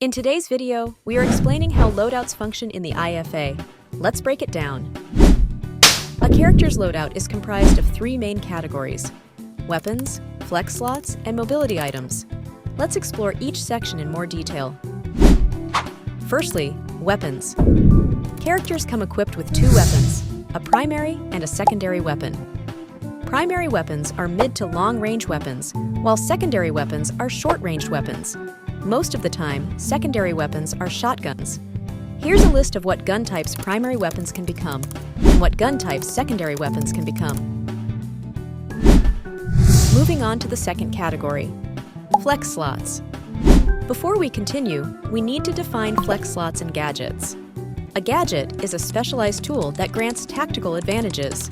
In today's video, we are explaining how loadouts function in the IFA. Let's break it down. A character's loadout is comprised of three main categories: weapons, flex slots, and mobility items. Let's explore each section in more detail. Firstly, weapons. Characters come equipped with two weapons, a primary and a secondary weapon. Primary weapons are mid to long-range weapons, while secondary weapons are short-range weapons. Most of the time, secondary weapons are shotguns. Here's a list of what gun types primary weapons can become, and what gun types secondary weapons can become. Moving on to the second category, flex slots. Before we continue, we need to define flex slots and gadgets. A gadget is a specialized tool that grants tactical advantages.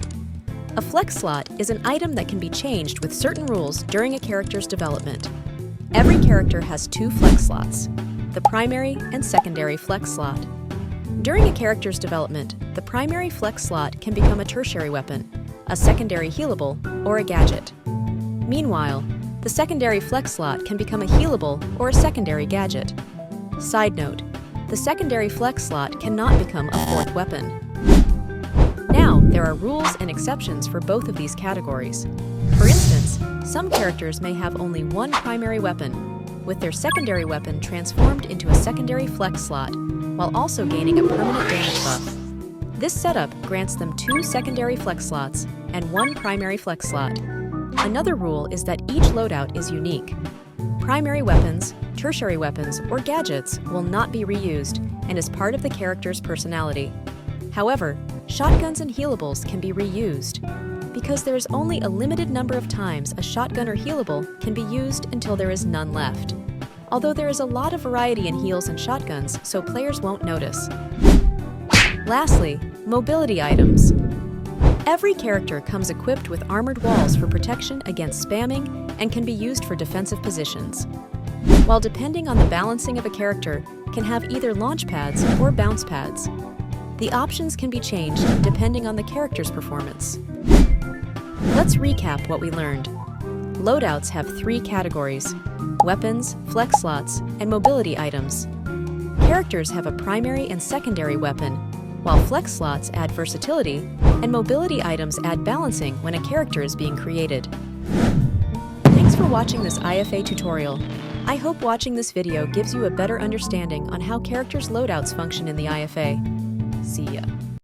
A flex slot is an item that can be changed with certain rules during a character's development. Every character has two flex slots, the primary and secondary flex slot. During a character's development, the primary flex slot can become a tertiary weapon, a secondary healable, or a gadget. Meanwhile, the secondary flex slot can become a healable or a secondary gadget. Side note, the secondary flex slot cannot become a fourth weapon. Now, there are rules and exceptions for both of these categories. For instance, some characters may have only one primary weapon, with their secondary weapon transformed into a secondary flex slot, while also gaining a permanent damage buff. This setup grants them two secondary flex slots and one primary flex slot. Another rule is that each loadout is unique. Primary weapons, tertiary weapons, or gadgets will not be reused and is part of the character's personality. However, shotguns and healables can be reused, because there is only a limited number of times a shotgun or healable can be used until there is none left. Although there is a lot of variety in heals and shotguns, so players won't notice. Lastly, mobility items. Every character comes equipped with armored walls for protection against spamming and can be used for defensive positions. While depending on the balancing of a character, can have either launch pads or bounce pads. The options can be changed depending on the character's performance. Let's recap what we learned. Loadouts have three categories: weapons, flex slots, and mobility items. Characters have a primary and secondary weapon, while flex slots add versatility, and mobility items add balancing when a character is being created. Thanks for watching this IFA tutorial. I hope watching this video gives you a better understanding on how characters' loadouts function in the IFA. See ya.